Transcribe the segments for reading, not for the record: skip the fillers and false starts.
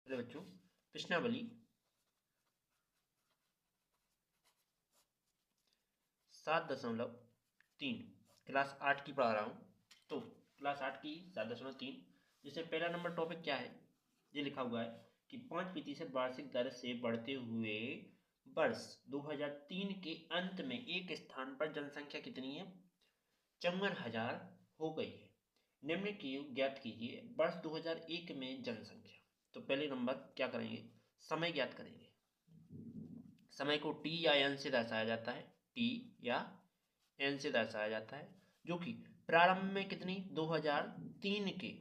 चलो बच्चों, प्रश्नावली 7.3 क्लास 8 की पढ़ा रहा हूँ। तो क्लास 8 की 7.3, जिससे पहला नंबर टॉपिक क्या है, ये लिखा हुआ है कि 5% वार्षिक दर से बढ़ते हुए वर्ष 2003 के अंत में एक स्थान पर जनसंख्या कितनी है? 54,000 हो गई है। निम्न की ज्ञात कीजिए वर्ष 2001 में जनसंख्या। तो पहले नंबर क्या करेंगे, समय ज्ञात करेंगे। समय को टी या एन से दर्शाया जाता है, टी या एन से दर्शाया जाता है, जो कि प्रारंभ में कितनी 2003 के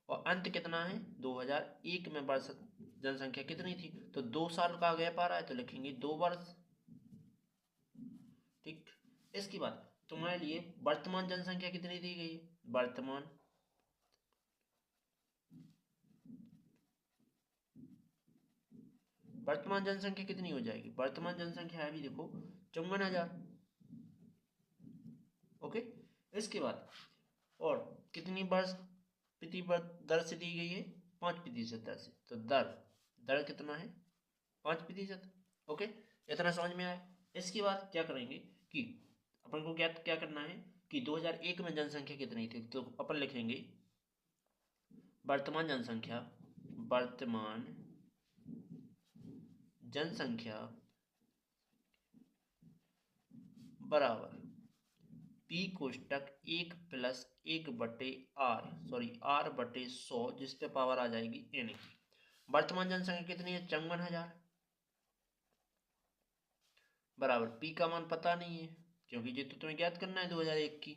और अंत कितना है 2001 में वर्ष जनसंख्या कितनी थी। तो 2 साल का गैप आ रहा है तो लिखेंगे 2 वर्ष। ठीक, इसके बाद तुम्हारे लिए वर्तमान जनसंख्या कितनी दी गई है, वर्तमान जनसंख्या कितनी हो जाएगी, वर्तमान जनसंख्या है अभी देखो 54,000। ओके, इसके बाद और कितनी वर्ष प्रति दर से दी गई है, 5% दर से। तो दर कितना है 5%। ओके, इतना समझ में आया। इसके बाद क्या करेंगे कि अपन को क्या करना है कि 2001 में जनसंख्या कितनी थी। तो अपन लिखेंगे वर्तमान जनसंख्या बराबर पी कोष्टक 1 प्लस 1/r/100, जिस पे पावर आ जाएगी n की। वर्तमान जनसंख्या कितनी है 54,000, बराबर पी का मान पता नहीं है क्योंकि ये तो तुम्हें ज्ञात करना है 2001 की।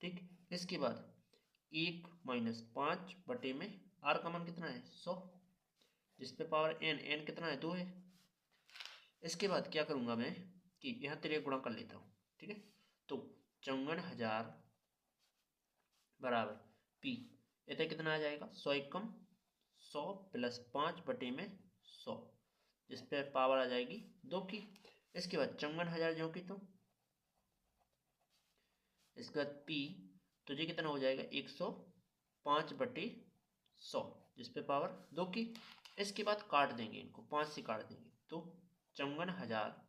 ठीक, इसके बाद 1 - 5 बटे में r का मान कितना है 100, जिस पे पावर n कितना है 2 है। इसके बाद क्या करूंगा मैं कि यहाँ तेरे गुणा कर लेता हूँ। ठीक है, तो 54,000 बराबर पी, इतना कितना आ जाएगा 100 एकम 100 प्लस 5 बटे में 100, जिस पे पावर आ जाएगी 2 की। इसके बाद 54,000 जो की तो इसके बाद पी, तो ये कितना हो जाएगा 105 बटे 100, जिस पे पावर 2 की। इसके बाद काट देंगे, इनको 5 से काट देंगे तो 54,000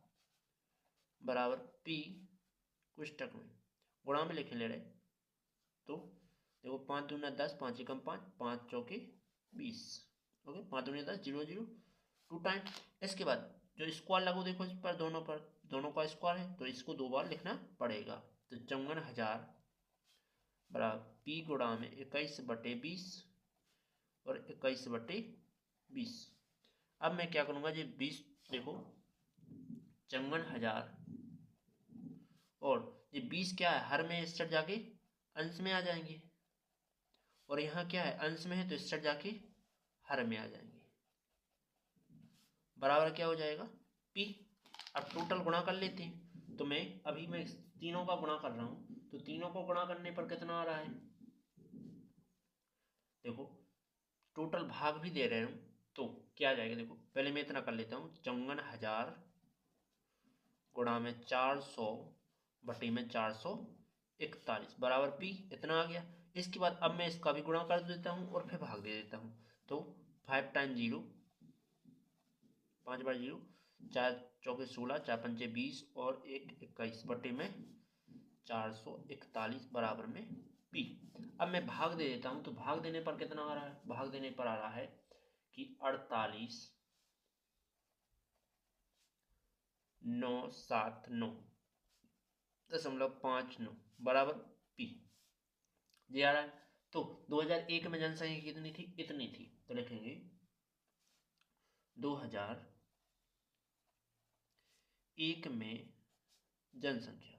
बराबर पी कोष्टक में गुणा में लिखे ले रहे। तो देखो 5 दूना 10, 5 एकम 5, 5 चौके 20। ओके, 5 दूनी 10, 0 0 2 टाइम। इसके बाद जो स्क्वायर लागू देखो इस पर, दोनों का स्क्वायर है तो इसको 2 बार लिखना पड़ेगा। तो 54,000 बराबर पी गुणा में 21/20 और 21/20। अब मैं क्या करूंगा, ये 20 देखो 54,000 और ये 20 क्या है, हर में इस साइड जाके अंश में आ जाएंगे, और यहाँ क्या है अंश में है तो इस साइड जाके हर में आ जाएंगे। बराबर क्या हो जाएगा P। अब टोटल गुणा कर लेते हैं। तो मैं तीनों का गुणा कर रहा हूं, तो तीनों को गुणा करने पर कितना आ रहा है, देखो टोटल भाग भी दे रहे हूं तो क्या आ जाएगा। देखो पहले मैं इतना कर लेता हूं, 54,000 गुणा में 400 बटे में 441 बराबर P, इतना आ गया। इसके बाद अब मैं इसका भी गुणा कर देता हूं और फिर भाग दे देता हूं। तो 5 टाइम 0, 5 बार 0, 4 चौके 16, 4 पंचे 20 और 1 21 बटे में 441 बराबर में P। अब मैं भाग दे देता हूं, तो भाग देने पर कितना आ रहा है, भाग देने पर आ रहा है कि 48,979.59 बराबर P ये आ रहा है। तो 2001 में जनसंख्या कितनी थी, इतनी थी। तो लिखेंगे 2001 में जनसंख्या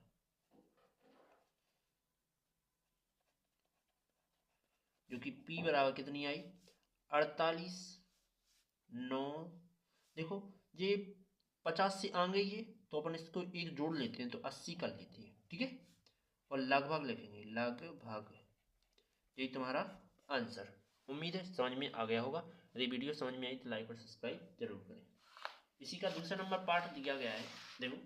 जो कि P बराबर कितनी आई 48,9, देखो ये 50 से आ गई है तो अपन इसको एक जोड़ लेते हैं तो 80 कर लेते हैं। ठीक है, और लगभग लिखेंगे लगभग, यही तुम्हारा आंसर। उम्मीद है समझ में आ गया होगा। यदि वीडियो समझ में आई तो लाइक और सब्सक्राइब जरूर करें। इसी का दूसरा नंबर पार्ट दिया गया है, देखो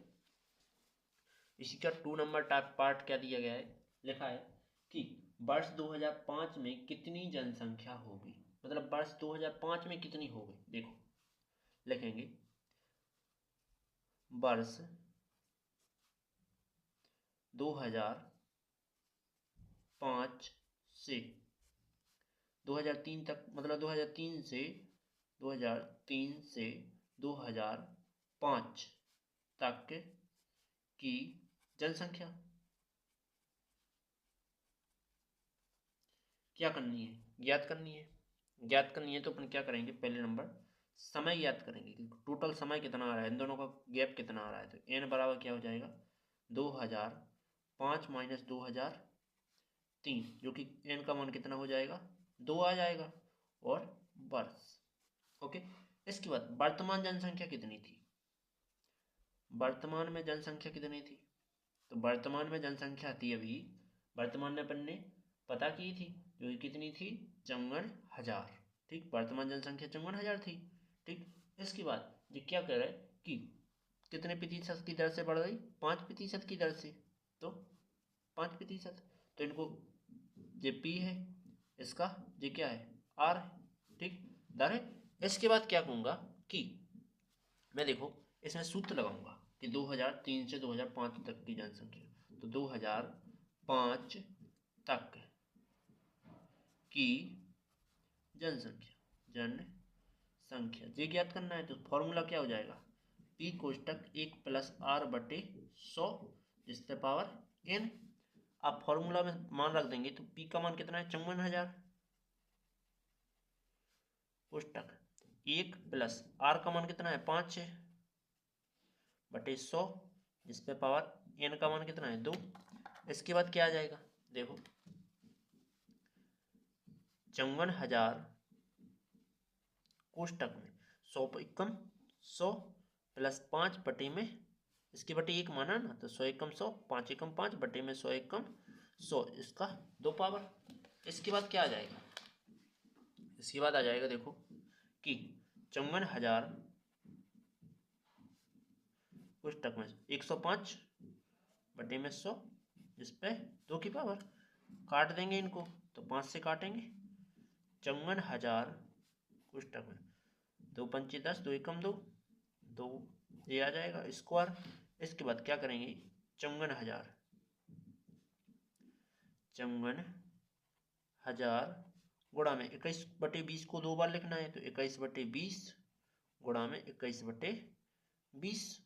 इसी का 2 नंबर पार्ट क्या दिया गया है, लिखा है कि वर्ष 2005 में कितनी जनसंख्या होगी। मतलब वर्ष 2005 में कितनी हो गई, देखो लिखेंगे वर्ष 2005 से 2003 तक, मतलब 2003 से 2005 तक की जनसंख्या क्या करनी है, ज्ञात करनी है। ज्ञात करनी है तो अपन क्या करेंगे, पहले नंबर समय ज्ञात करेंगे कि टोटल समय कितना आ रहा है, इन दोनों का गैप कितना आ रहा है। तो n बराबर क्या हो जाएगा 2005 माइनस 2003, जो कि n का मान कितना हो जाएगा 2 आ जाएगा, और वर्ष। ओके, इसके बाद वर्तमान जनसंख्या कितनी थी, वर्तमान में जनसंख्या कितनी थी, तो वर्तमान में जनसंख्या थी अभी, वर्तमान में अपन ने पता की थी, जो कि कितनी थी 54,000। ठीक, वर्तमान जनसंख्या 54,000 थी। ठीक, इसके बाद ये क्या कह रहा है कि कितने प्रतिशत की दर से बढ़ गई, 5% की दर से, तो 5%, तो इनको ये पी है, इसका ये क्या है आर है। ठीक, दर है। इसके बाद क्या कहूँगा कि मैं देखो इसमें सूत्र लगाऊंगा कि 2003 से 2005 तक की जनसंख्या, तो 2005 तक की जनसंख्या ये ज्ञात करना है। तो फॉर्मूला क्या हो जाएगा, पी कोष्टक 1 प्लस आर बटे 100 जिससे पावर n। आप फॉर्मूला में मान रख देंगे तो पी का मान कितना है 54,000, कोष्टक 1 प्लस आर का मान कितना है 5 बटे 100 जिसपे पावर n का मान कितना है 2। इसके बाद क्या आ जाएगा, देखो 54,000 कोष्टक में 100 एकम 100 प्लस 5 बटे में इसके बटे 1 माना ना, तो 100 एकम 100, 5 एकम 5 बटे में 100 एकम 100, इसका 2 पावर। इसके बाद क्या आ जाएगा, इसके बाद आ जाएगा देखो कि 54,000 कोष्टक में 105 बटे में 100 जिस पे 2 की पावर, काट देंगे इनको तो 5 से काटेंगे, 54,000 कोष्टक में 2 पंचे 10, 2 एकम 2, 2 ये आ जाएगा स्क्वायर। इसके बाद क्या करेंगे 54,000 गुणा में 21/20 को 2 बार लिखना है, तो 21/20 गुणा में 21/20,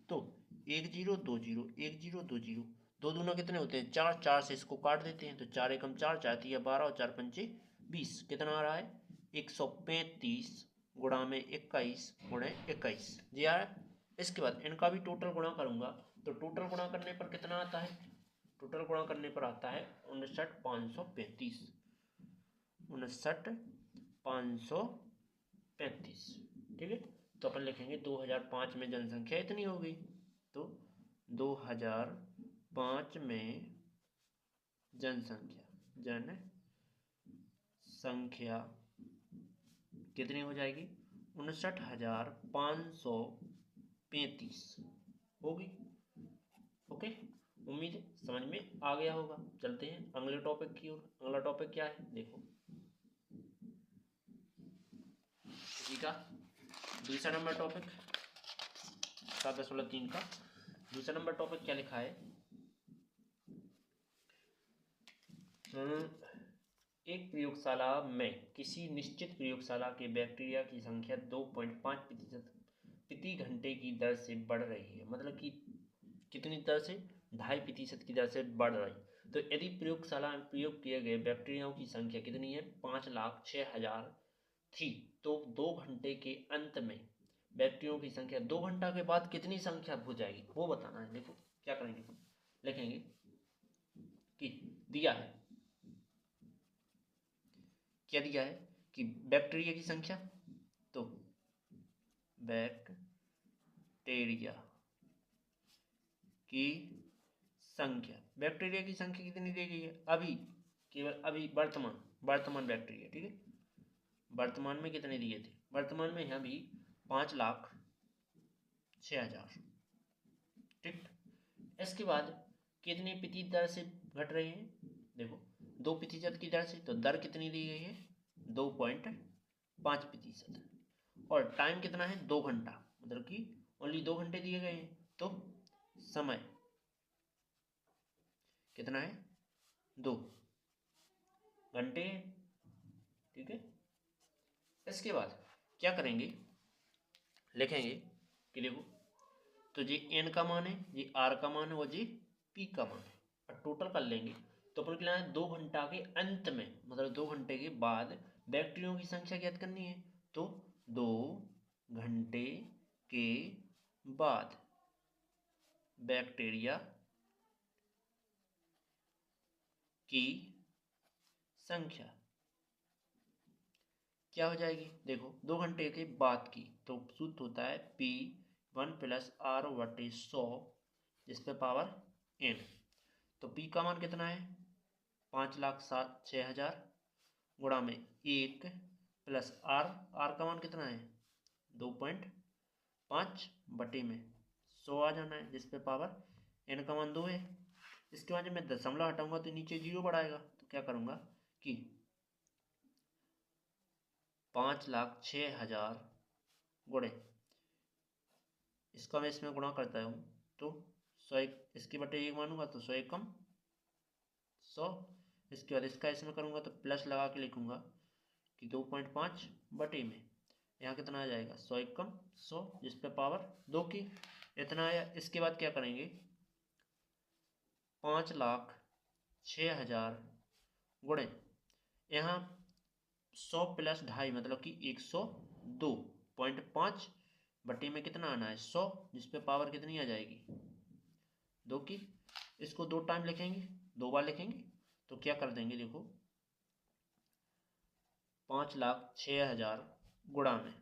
तो 1 0 2 0 1 0 2 0, 2 दूना कितने होते हैं 4, 4 से इसको काट देते हैं, तो 4 एकम 4, 4 तिया 12 और 4 पंचे 20, कितना आ रहा है 135 गुणा में 21 गुणे 21 जी आ रहा है। इसके बाद इनका भी टोटल गुणा करूंगा, तो टोटल गुणा करने पर कितना आता है, टोटल गुणा करने पर आता है 59,535, 59,535। ठीक है, तो अपन लिखेंगे 2005 में जनसंख्या इतनी हो गई, तो 2005 में जनसंख्या कितनी हो जाएगी 59,535 होगी। ओके, उम्मीद है समझ में आ गया होगा। चलते हैं अगले टॉपिक की ओर। अगला टॉपिक क्या है देखो, इसी का दूसरा नंबर टॉपिक 7.3 का दूसरा नंबर टॉपिक क्या लिखा है, एक प्रयोगशाला में किसी निश्चित प्रयोगशाला के बैक्टीरिया की संख्या 2.5% प्रति घंटे की दर से बढ़ रही है, मतलब कि कितनी दर से 2.5% की दर से बढ़ रही। तो यदि प्रयोगशाला में प्रयोग किए गए बैक्टीरियाओं की संख्या कितनी है 5,06,000 थी, तो 2 घंटे के अंत में बैक्टीरियाओं की संख्या 2 घंटा के बाद कितनी संख्या हो जाएगी वो बताना है। देखो क्या करेंगे, लिखेंगे कि दिया है, क्या दिया है कि बैक्टीरिया की संख्या, तो बैक्टीरिया की बैक्टीरिया की संख्या कितनी दी गई है अभी, केवल अभी वर्तमान बैक्टीरिया। ठीक है, वर्तमान में कितने दिए थे, वर्तमान में अभी 5,06,000। ठीक, इसके बाद कितनी प्रतिशत दर से घट रहे हैं, देखो 2% की दर से, तो दर कितनी दी गई है 2.5 5%। और टाइम कितना है 2 घंटा, मतलब कि ओनली 2 घंटे दिए गए हैं, तो समय कितना है 2 घंटे। ठीक है, इसके बाद क्या करेंगे, लिखेंगे कि देखो, तो जी एन का मान है, जी आर का मान है और जी पी का मान है, और टोटल कर लेंगे। तो अपन क्या है 2 घंटा के अंत में, मतलब 2 घंटे के बाद बैक्टीरियो की संख्या ज्ञात करनी है। तो 2 घंटे के बाद बैक्टीरिया की संख्या क्या हो जाएगी, देखो 2 घंटे के बाद की, तो सूत्र होता है P1 + R/100 जिस पे पावर n। तो P का मान कितना है 5,06,000 गुणा में 1 प्लस R का मान कितना है 2.5 बटे में 100 आ जाना है, जिस पे पावर n का मान 2 है। इसके बाद जब मैं दशमलव हटाऊंगा तो नीचे 0 बढ़ाएगा, तो क्या करूंगा कि 5,06,000 गुणे, इसका मैं इसमें गुणा करता हूँ तो 100 इसके बटे 1 मानूंगा तो 100 एकम 100। इसके बाद इसका इसमें करूंगा तो प्लस लगा के लिखूंगा कि 2.5 बटे में यहाँ कितना आ जाएगा 100 एकम 100, जिस पे पावर 2 की इतना आया। इसके बाद क्या करेंगे 5,06,000 गुणे यहाँ 100 + 2.5 मतलब कि 102.5 बटे में कितना आना है 100, जिस पे पावर कितनी आ जाएगी 2 की। इसको 2 टाइम लिखेंगे, 2 बार लिखेंगे, तो क्या कर देंगे देखो 5,06,000 गुणा में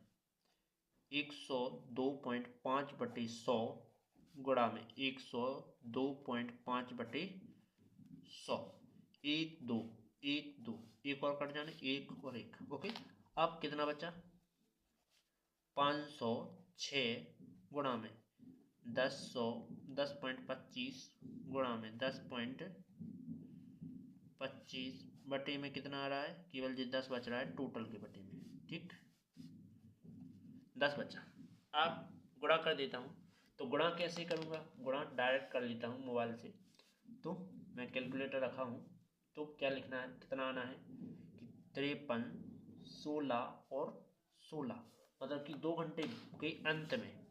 102.5 बटे 100 गुणा में 102.5 बटे 100, 1 2 1 2 एक और कट जाने 1 और 1। ओके, अब कितना बचा 506 गुणा में 10.25 गुणा में 10.25 बटे में कितना आ रहा है, केवल जी 10 बच रहा है टोटल के बटे में। ठीक, 10 बचा। आप गुणा कर देता हूँ, तो गुणा कैसे करूँगा, गुणा डायरेक्ट कर लेता हूँ मोबाइल से। तो मैं कैलकुलेटर रखा हूँ, तो क्या लिखना है कितना आना है कि 53, 16 और 16, मतलब कि 2 घंटे के अंत में,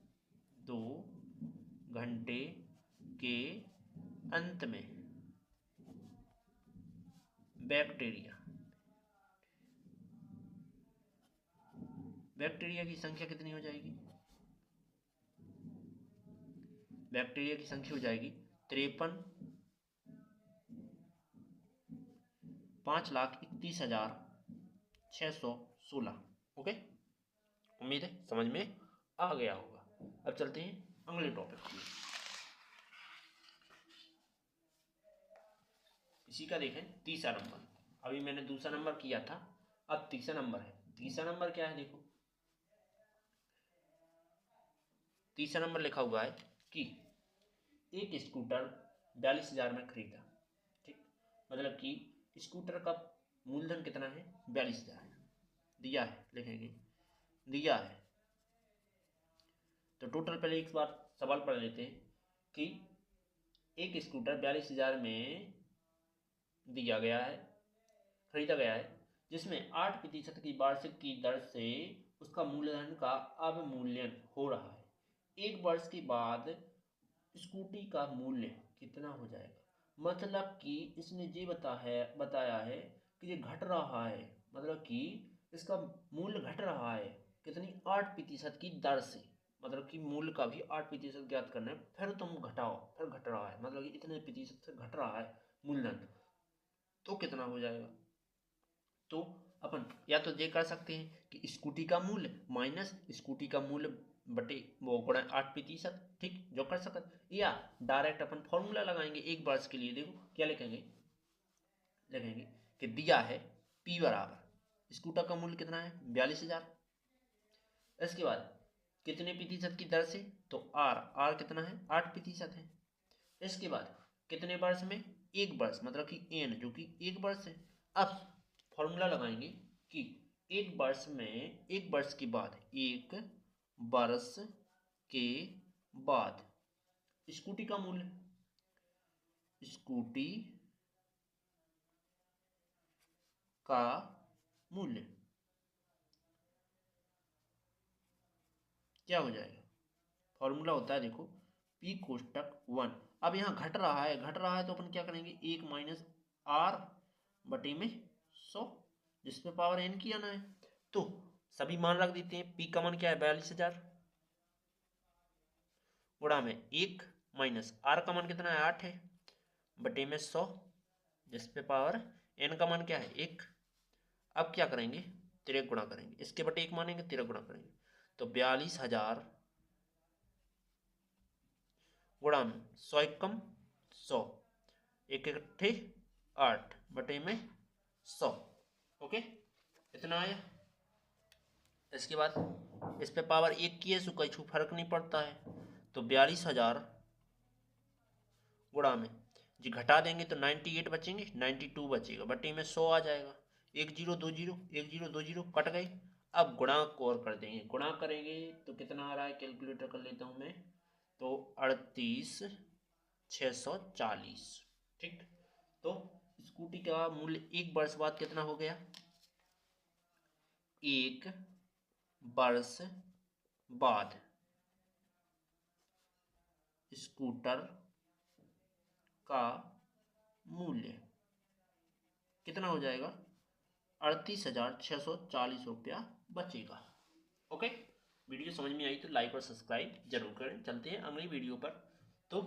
2 घंटे के अंत में बैक्टीरिया की संख्या कितनी हो जाएगी, बैक्टीरिया की संख्या हो जाएगी 53 5,31,616। ओके, उम्मीद है समझ में आ गया होगा। अब चलते हैं अगले टॉपिक की। इसी का देखें तीसरा नंबर, अभी मैंने दूसरा नंबर किया था, अब तीसरा नंबर है। तीसरा नंबर क्या है देखो, तीसरा नंबर लिखा हुआ है कि एक स्कूटर 42,000 में खरीदा। ठीक, मतलब कि स्कूटर का मूलधन कितना है 42,000 दिया है, लिखेंगे दिया है। तो टोटल पहले एक बार सवाल पढ़ लेते हैं कि एक स्कूटर 42,000 में दिया गया है, खरीदा गया है, जिसमें 8% की वार्षिक की दर से उसका मूलधन का अवमूल्यन हो रहा है। एक वर्ष के बाद स्कूटी का मूल्य कितना हो जाएगा, मतलब कि इसने ये बताया है कि ये घट रहा है, मतलब कि इसका मूल्य घट रहा है कितनी 8% की दर से, मतलब कि मूल्य का भी 8% ज्ञात करना है, फिर तुम घटाओ, फिर घट रहा है, मतलब कि इतने प्रतिशत से घट रहा है मूलधन, तो कितना हो जाएगा। तो अपन या तो ये कर सकते हैं कि स्कूटी का मूल्य माइनस स्कूटी का मूल्य बटे वो गुणा 8%, ठीक, जो कर सकते, या डायरेक्ट अपन फॉर्मूला लगाएंगे एक वर्ष के लिए। देखो क्या लिखेंगे, लिखेंगे कि दिया है P बराबर स्कूटर का मूल्य कितना है 42,000, इसके बाद कितने प्रतिशत की दर से, तो R कितना है 8% है। इसके बाद कितने वर्ष में, एक वर्ष, मतलब कि n जो कि एक वर्ष है। अब फॉर्मूला लगाएंगे कि एक वर्ष में, एक वर्ष के बाद, एक वर्ष के बाद स्कूटी का मूल्य, स्कूटी का मूल्य क्या हो जाएगा? फॉर्मूला होता है देखो, P कोष्टक 1। अब यहाँ घट रहा है, घट रहा है तो अपन क्या करेंगे, 1 माइनस आर बटे में 100, जिसपे पावर n की आना है। तो सभी मान रख देते हैं। P का मान क्या है, 42,000, गुणा में 1 माइनस आर का मान कितना है, 8 है, बटे में 100, जिसपे पावर n का मान क्या है, 1। अब क्या करेंगे, तिरक गुणा करेंगे, इसके बटे 1 मानेंगे, तिरक गुणा करेंगे, तो 42,000 गुणा में 100 एकम 100, एक इकट्ठे 8 बटे में 100। ओके, इतना आया। इसके बाद इस पे पावर 1 की है, सो कुछ फर्क नहीं पड़ता है, तो 42,000 गुणा में जी घटा देंगे तो 98 बचेंगे, 92 बचेगा, बटे में 100 आ जाएगा। 1 0 2 0, 1 0 2 0 कट गए। अब गुणा को और कर देंगे, गुणा करेंगे तो कितना आ रहा है, कैलकुलेटर कर लेता हूं मैं, तो 38,640। ठीक, तो स्कूटी का मूल्य एक वर्ष बाद कितना हो गया, एक वर्ष बाद स्कूटर का मूल्य कितना हो जाएगा, 38,640 रुपया बचेगा। ओके, वीडियो समझ में आई तो लाइक और सब्सक्राइब जरूर करें। चलते हैं अगली वीडियो पर। तो